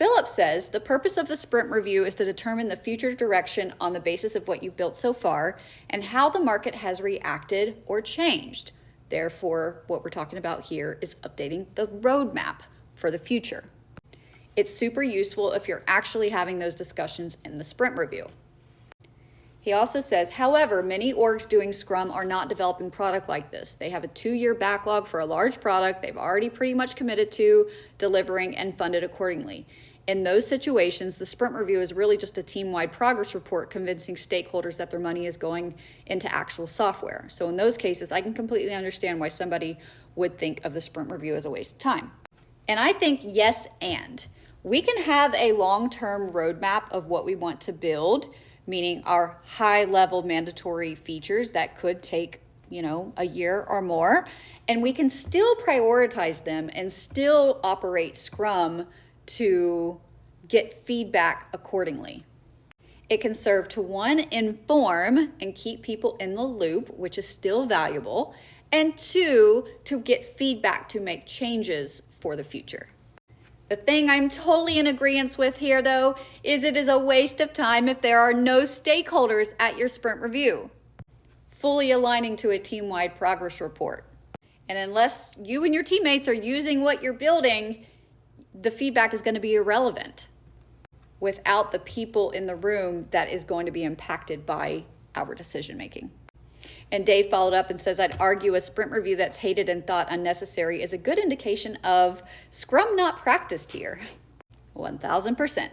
Philip says the purpose of the sprint review is to determine the future direction on the basis of what you've built so far and how the market has reacted or changed. Therefore, what we're talking about here is updating the roadmap for the future. It's super useful if you're actually having those discussions in the sprint review. He also says, however, many orgs doing Scrum are not developing product like this. They have a 2-year backlog for a large product they've already pretty much committed to delivering and funded accordingly. In those situations, the sprint review is really just a team-wide progress report convincing stakeholders that their money is going into actual software. So in those cases, I can completely understand why somebody would think of the sprint review as a waste of time. And I think yes, and. We can have a long-term roadmap of what we want to build, meaning our high-level mandatory features that could take, a year or more, and we can still prioritize them and still operate Scrum to get feedback accordingly. It can serve to, 1, inform and keep people in the loop, which is still valuable, and 2, to get feedback to make changes for the future. The thing I'm totally in agreement with here, though, is it is a waste of time if there are no stakeholders at your sprint review, fully aligning to a team-wide progress report. And unless you and your teammates are using what you're building, the feedback is going to be irrelevant without the people in the room that is going to be impacted by our decision making. And Dave followed up and says, I'd argue a sprint review that's hated and thought unnecessary is a good indication of Scrum not practiced here. 1000%.